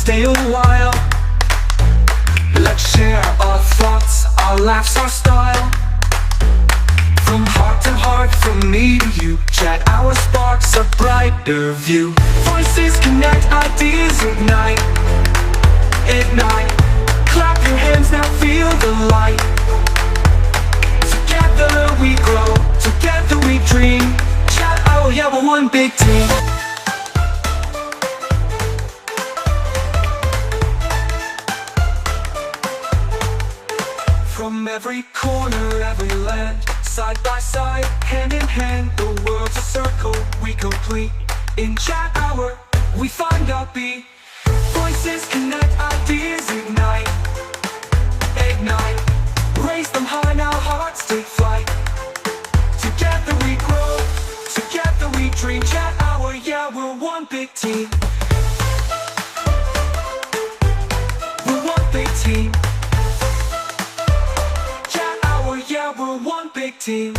stay a while. Let's share our thoughts, our laughs, our style. From heart to heart, from me to you, chat hour sparks a brighter view. Voices connect, ideas ignite. Ignite. Clap your hands now, feel the light. Together we grow, together we dream. Chat hour, yeah, we're one big team. From every corner, every land, side by side, hand in hand, the world's a circle we complete. In chat hour, we find our beat. Voices connect, ideas ignite. Ignite. Raise them high, now hearts take flight. Together we grow, together we dream. Chat hour, yeah, we're one big team. We're one big team. Chat hour, yeah, we're one big team.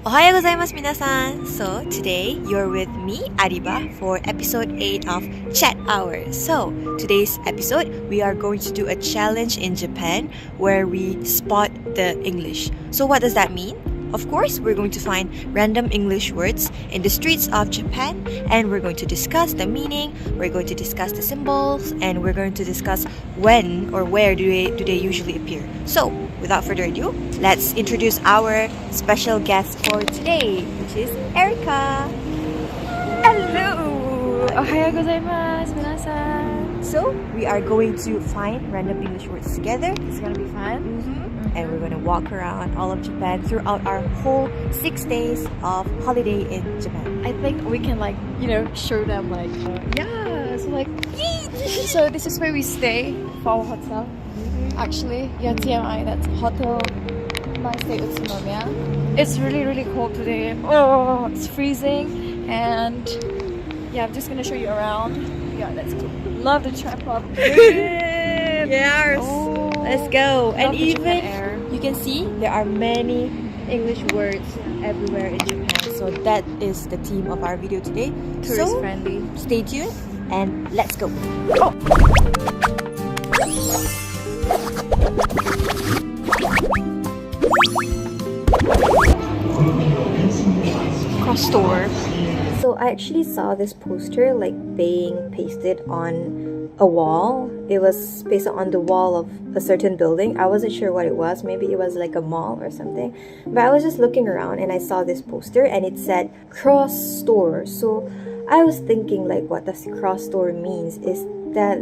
Ohayou gozaimasu minasan. So today you're with me, Ariba, for episode 8 of Chat Hour. So today's episode we are going to do a challenge in Japan where we spot the English. So what does that mean? Of course, we're going to find random English words in the streets of Japan, and we're going to discuss the meaning, we're going to discuss the symbols, and we're going to discuss when or where do they usually appear. So, without further ado, let's introduce our special guest for today, which is Erica. Hello! Ohayou gozaimasu, minasan. So, we are going to find random English words together. It's gonna be fun. And we're going to walk around all of Japan throughout our whole 6 days of holiday in Japan. I think we can show them so this is where we stay for our hotel. Actually, yeah, TMI, that's Hotel Nice Stay Utsunomiya. It's really, really cold today. Oh, it's freezing. And yeah, I'm just gonna show you around. Yeah, that's cool. Love the tripod. Yes. Oh, Let's go. And love the Japan even air. you can see there are many English words everywhere in Japan. So that is the theme of our video today. Tourist So friendly. stay tuned and let's go. Cross store. So I actually saw this poster being pasted on a wall. It was pasted on the wall of a certain building. I wasn't sure what it was. Maybe it was like a mall or something. But I was just looking around and I saw this poster and it said cross store. So I was thinking what does cross store means? Is that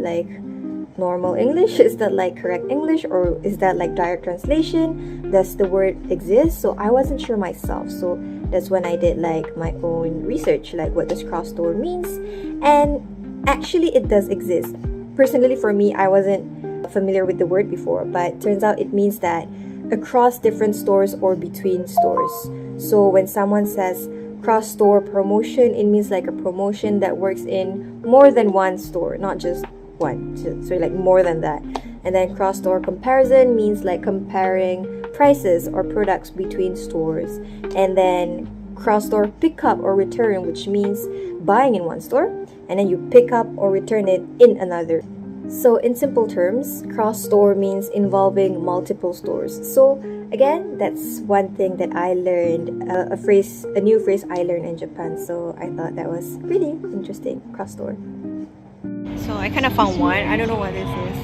normal English? Is that correct English, or is that direct translation? Does the word exist? So I wasn't sure myself. So that's when I did my own research, what does cross store means. And actually it does exist. Personally, for me, I wasn't familiar with the word before, but turns out it means that across different stores or between stores. So when someone says cross store promotion, it means a promotion that works in more than one store, not just one. So more than that. And then cross store comparison means comparing prices or products between stores. And then cross store pickup or return, which means buying in one store and then you pick up or return it in another. So in simple terms, cross store means involving multiple stores. So again, that's one thing that I learned, a new phrase I learned in Japan. So I thought that was really interesting, cross store. So I kind of found one. I don't know what this is.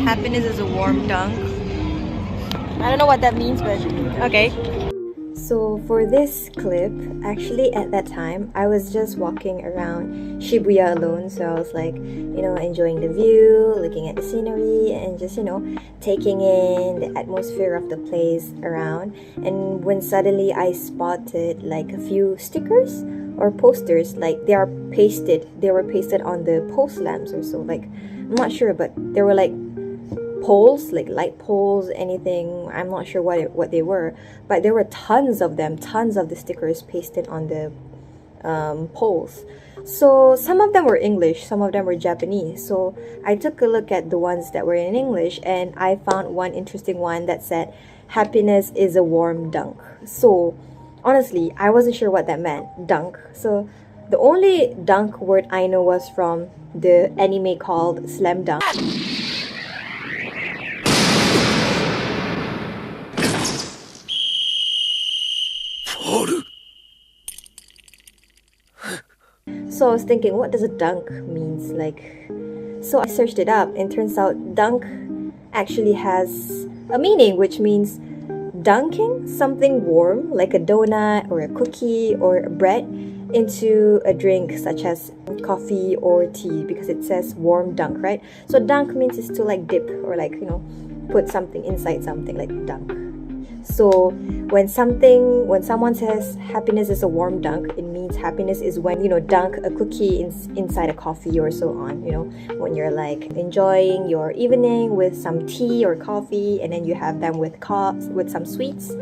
Happiness is a warm dunk. I don't know what that means, but okay. So for this clip, actually at that time, I was just walking around Shibuya alone. So I was enjoying the view, looking at the scenery, and just, taking in the atmosphere of the place around. And when suddenly I spotted a few stickers or posters, they were pasted on the post lamps or so. I'm not sure, but they were poles, light poles, anything. I'm not sure what they were, but there were tons of them, tons of the stickers pasted on the poles. So some of them were English, some of them were Japanese. So I took a look at the ones that were in English, and I found one interesting one that said happiness is a warm dunk. So honestly, I wasn't sure what that meant, dunk. So The only dunk word I know was from the anime called Slam Dunk. So I was thinking, what does a dunk means? Like, so I searched it up, and turns out dunk actually has a meaning, which means dunking something warm, like a donut or a cookie or a bread, into a drink such as coffee or tea, because it says warm dunk, right? So dunk means is to like dip or like, you know, put something inside something, like dunk. So when someone says happiness is a warm dunk, it means happiness is when, you know, dunk a cookie inside a coffee or so on, you know, when you're like enjoying your evening with some tea or coffee, and then you have them with some sweets,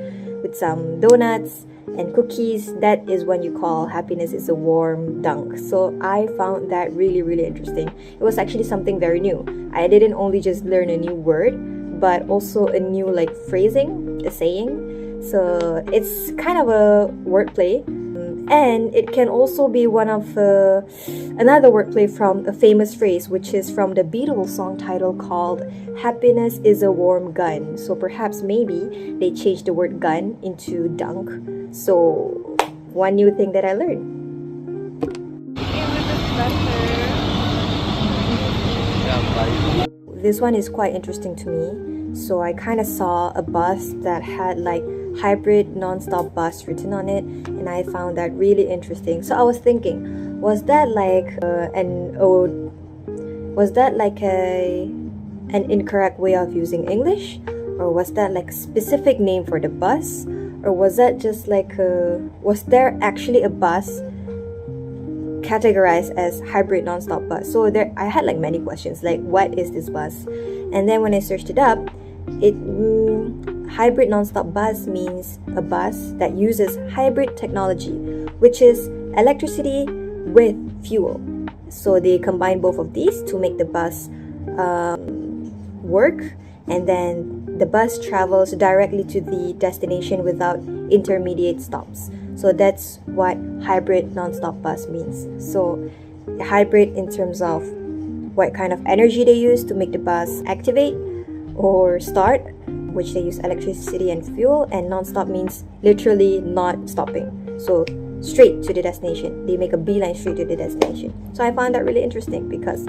with some donuts and cookies. That is when you call happiness is a warm dunk. So I found that really, really interesting. It was actually something very new. I didn't only just learn a new word, but also a new like phrasing, a saying. So it's kind of a wordplay, and it can also be one of another wordplay from a famous phrase, which is from the Beatles song title called "Happiness is a Warm Gun." So perhaps maybe they changed the word gun into dunk. So one new thing that I learned. This one is quite interesting to me. So I kind of saw a bus that had like hybrid non-stop bus written on it, and I found that really interesting. So I was thinking, was that like an incorrect way of using English, or was that like a specific name for the bus, or was that just like was there actually a bus categorized as hybrid non-stop bus? So there, I had like many questions, like what is this bus? And then when I searched it up, hybrid non-stop bus means a bus that uses hybrid technology, which is electricity with fuel. So they combine both of these to make the bus work, and then the bus travels directly to the destination without intermediate stops. So that's what hybrid non-stop bus means. So hybrid in terms of what kind of energy they use to make the bus activate or start, which they use electricity and fuel, and non-stop means literally not stopping. So straight to the destination. They make a beeline straight to the destination. So I found that really interesting, because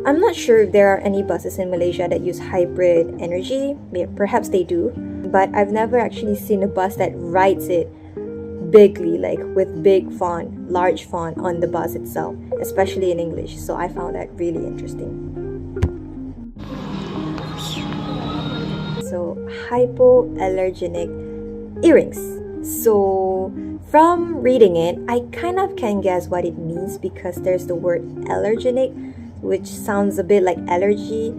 I'm not sure if there are any buses in Malaysia that use hybrid energy. Perhaps they do, but I've never actually seen a bus that rides it bigly, like with big font, large font on the bus itself, especially in English. So I found that really interesting. So hypoallergenic earrings. So from reading it, I kind of can guess what it means, because there's the word allergenic, which sounds a bit like allergy.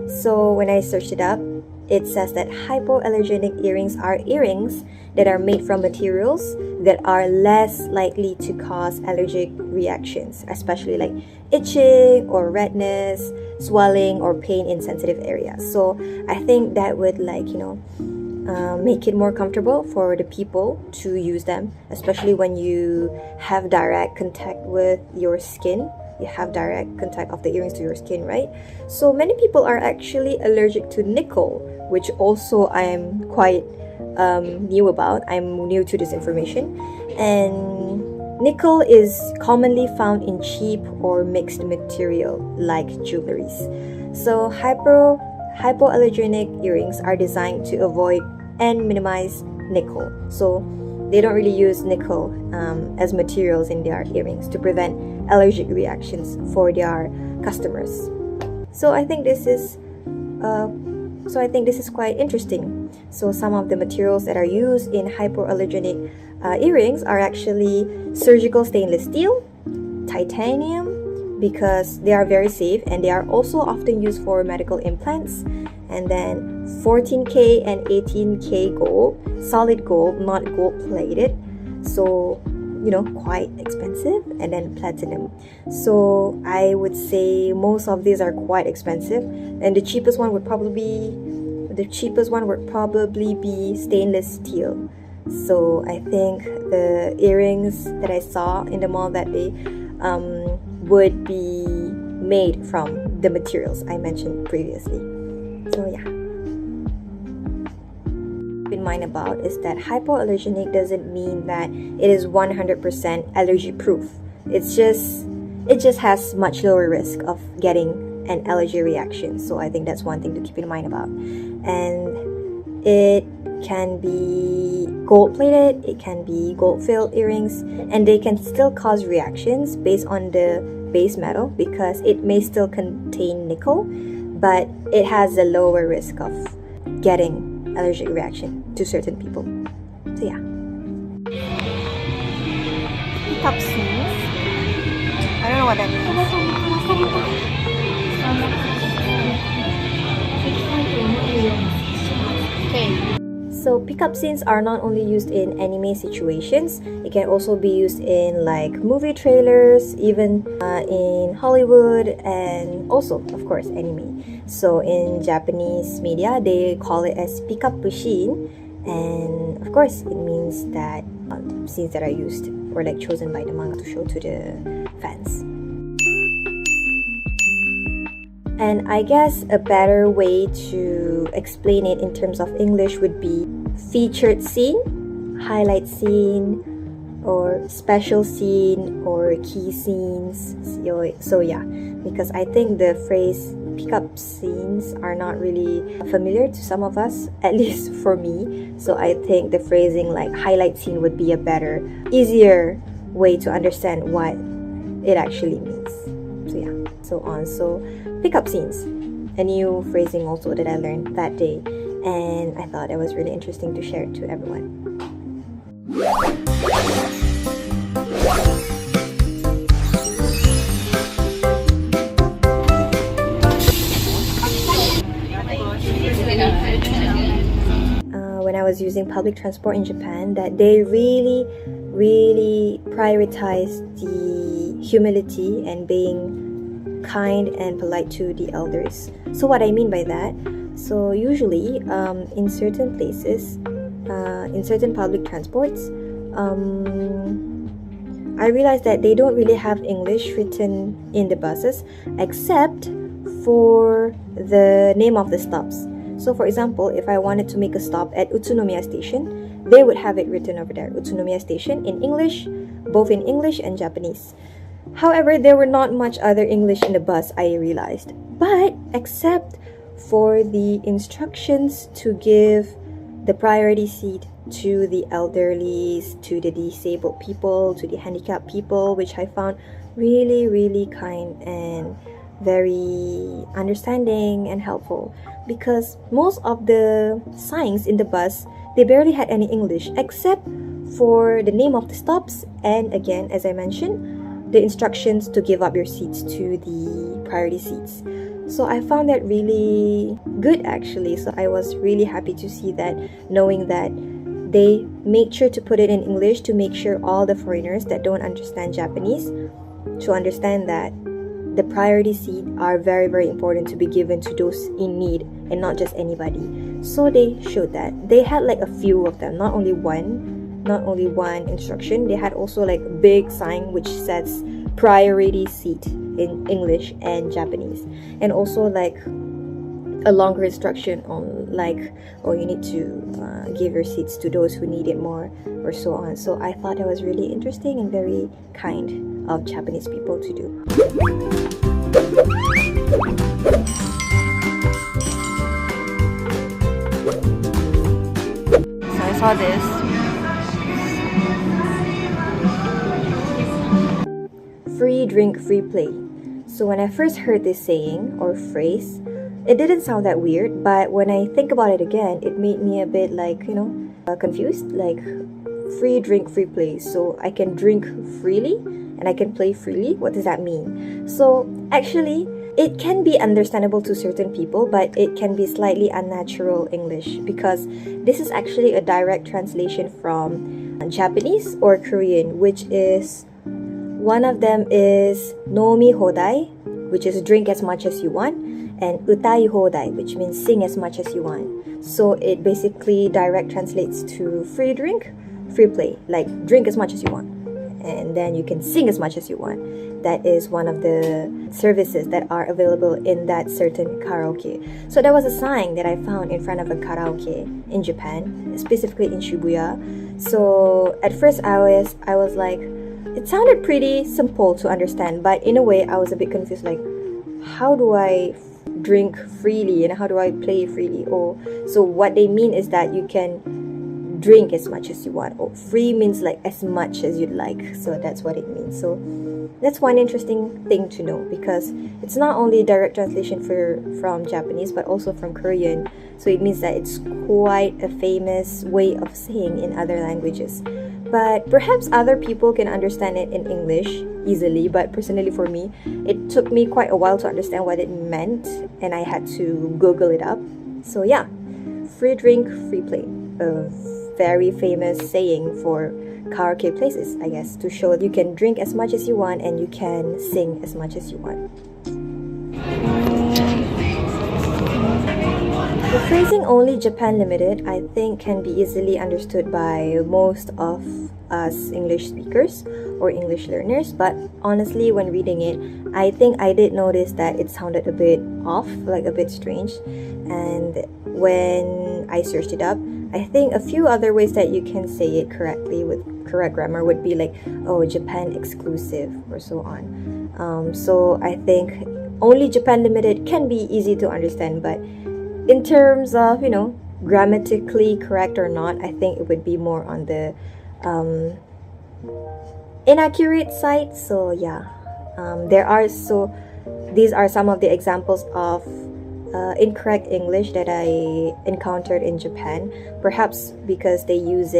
So when I searched it up, it says that hypoallergenic earrings are earrings that are made from materials that are less likely to cause allergic reactions, especially like itching or redness, swelling, or pain in sensitive areas. So I think that would like, you know, make it more comfortable for the people to use them, especially when you have direct contact with your skin. You have direct contact of the earrings to your skin, right? So many people are actually allergic to nickel, which also I am quite new about. I'm new to this information. And nickel is commonly found in cheap or mixed material like jewelries. So hypoallergenic earrings are designed to avoid and minimize nickel. So they don't really use nickel as materials in their earrings to prevent allergic reactions for their customers. So I think this is quite interesting. So some of the materials that are used in hypoallergenic earrings are actually surgical stainless steel, titanium, because they are very safe, and they are also often used for medical implants, and then 14K and 18K gold, solid gold, not gold plated, so you know, quite expensive, and then platinum. So I would say most of these are quite expensive, and the cheapest one would probably be stainless steel. So I think the earrings that I saw in the mall that day would be made from the materials I mentioned previously. So yeah. In mind about is that hypoallergenic doesn't mean that it is 100% allergy proof. It just has much lower risk of getting an allergy reaction. So I think that's one thing to keep in mind about. And it can be gold plated, it can be gold filled earrings, and they can still cause reactions based on the base metal because it may still contain nickel, but it has a lower risk of getting allergic reaction to certain people. So yeah. Top scenes. I don't know what that means. Okay. So pickup scenes are not only used in anime situations, it can also be used in like movie trailers, even in Hollywood, and also of course anime. So in Japanese media they call it as pickup scene, and of course it means that scenes that are used or like chosen by the manga to show to the fans. And I guess a better way to explain it in terms of English would be featured scene, highlight scene, or special scene, or key scenes. So yeah, because I think the phrase pickup scenes are not really familiar to some of us, at least for me. So I think the phrasing like highlight scene would be a better, easier way to understand what it actually means. So yeah, so on. So pickup scenes, a new phrasing also that I learned that day, and I thought it was really interesting to share it to everyone. When I was using public transport in Japan, that they really prioritize the humility and being kind and polite to the elders. So what I mean by that, so usually in certain places, in certain public transports, I realized that they don't really have English written in the buses except for the name of the stops. So for example, if I wanted to make a stop at Utsunomiya Station, they would have it written over there, Utsunomiya Station, in English, both in English and Japanese. However, there were not much other English in the bus, I realized. But except for the instructions to give the priority seat to the elderly, to the disabled people, to the handicapped people, which I found really kind and very understanding and helpful, because most of the signs in the bus, they barely had any English except for the name of the stops, and again, as I mentioned, the instructions to give up your seats to the priority seats. So I found that really good actually. So I was really happy to see that, knowing that they make sure to put it in English to make sure all the foreigners that don't understand Japanese to understand that the priority seat are very important to be given to those in need and not just anybody. So they showed that. They had like a few of them, not only one instruction. They had also like a big sign which says priority seat in English and Japanese, and also like a longer instruction on like, oh, you need to give your seats to those who need it more, or so on. So I thought that was really interesting and very kind of Japanese people to do. So I saw this. Free drink, free play. So when I first heard this saying or phrase, it didn't sound that weird, but when I think about it again, it made me a bit like, confused. Like, free drink, free play. So I can drink freely and I can play freely. What does that mean? So actually, it can be understandable to certain people, but it can be slightly unnatural English, because this is actually a direct translation from Japanese or Korean, which is, one of them is nomi hodai, which is drink as much as you want, and utai hodai, which means sing as much as you want. So it basically direct translates to free drink, free play, like drink as much as you want, and then you can sing as much as you want. That is one of the services that are available in that certain karaoke. So there was a sign that I found in front of a karaoke in Japan, specifically in Shibuya. So at first I was like, it sounded pretty simple to understand, but in a way I was a bit confused, like, how do I drink freely and how do I play freely? Oh, so what they mean is that you can drink as much as you want. Oh, free means like as much as you'd like. So that's what it means. So that's one interesting thing to know, because it's not only direct translation from Japanese but also from Korean. So it means that it's quite a famous way of saying in other languages. But perhaps other people can understand it in English easily, but personally for me, it took me quite a while to understand what it meant, and I had to Google it up. So yeah, free drink, free play. A very famous saying for karaoke places, I guess, to show you can drink as much as you want and you can sing as much as you want. The phrasing "only Japan limited" I think can be easily understood by most of us English speakers or English learners, but honestly when reading it, I think I did notice that it sounded a bit off, like a bit strange. And when I searched it up, I think a few other ways that you can say it correctly with correct grammar would be like, oh, Japan exclusive or so on. So I think only Japan limited can be easy to understand, but in terms of, grammatically correct or not, I think it would be more on the inaccurate side. So yeah, these are some of the examples of incorrect English that I encountered in Japan. Perhaps because they use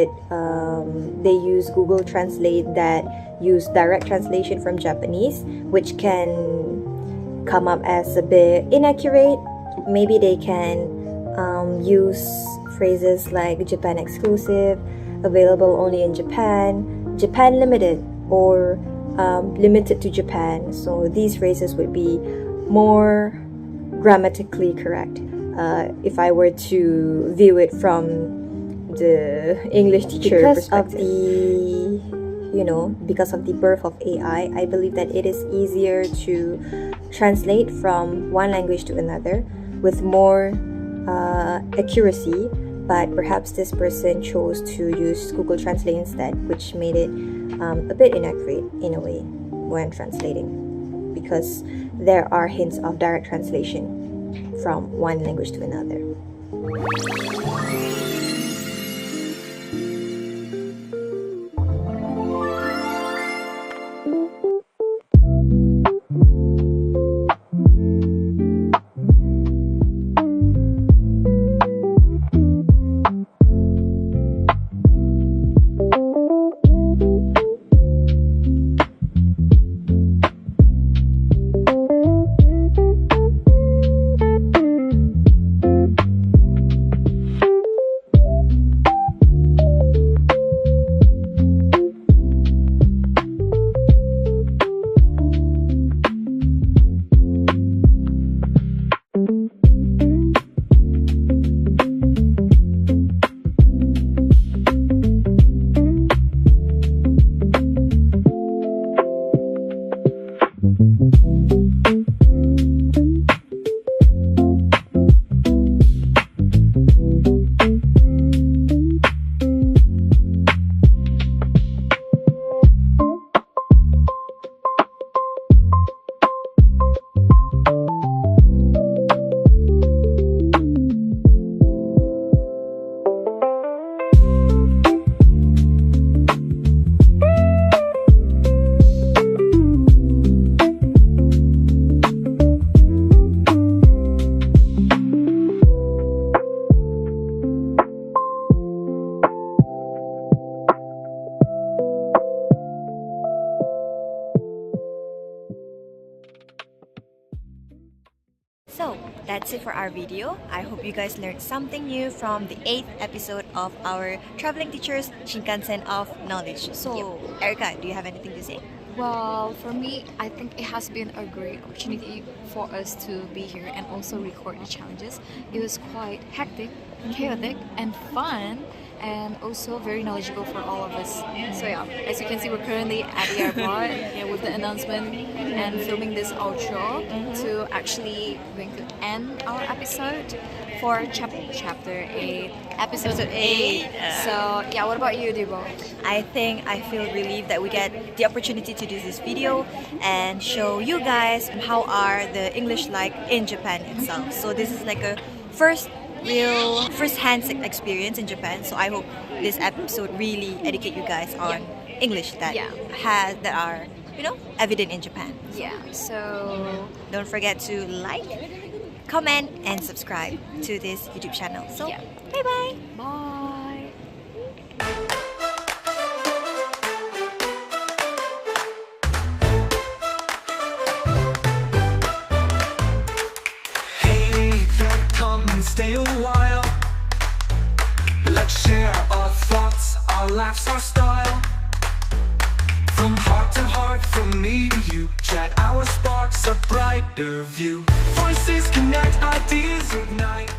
Google Translate that use direct translation from Japanese, which can come up as a bit inaccurate. Maybe they can use phrases like Japan exclusive, available only in Japan, Japan limited, or limited to Japan. So these phrases would be more grammatically correct if I were to view it from the English teacher perspective. Because of the birth of AI, I believe that it is easier to translate from one language to another with more accuracy, but perhaps this person chose to use Google Translate instead, which made it a bit inaccurate in a way when translating, because there are hints of direct translation from one language to another. So that's it for our video. I hope you guys learned something new from the 8th episode of our Traveling Teachers Shinkansen of Knowledge. So, Erica, do you have anything to say? Well, for me, I think it has been a great opportunity for us to be here and also record the challenges. It was quite hectic, chaotic, and fun, and also very knowledgeable for all of us. So yeah, as you can see, we're currently at the airport, yeah, with the announcement and filming this outro to actually going to end our episode for chapter 8. Episode 8. So yeah, what about you, Debo? I think I feel relieved that we get the opportunity to do this video and show you guys how are the English like in Japan itself. So this is like a first-hand experience in Japan. So I hope this episode really educate you guys on English that are evident in Japan. Yeah, so Don't forget to like, comment, and subscribe to this YouTube channel. So Yeah. bye bye. bye. Hey there, come and stay a while. Let's share our thoughts, our laughs, our style. From heart to heart, from me to you, chat our sparks, a brighter view. Voices connect, ideas ignite.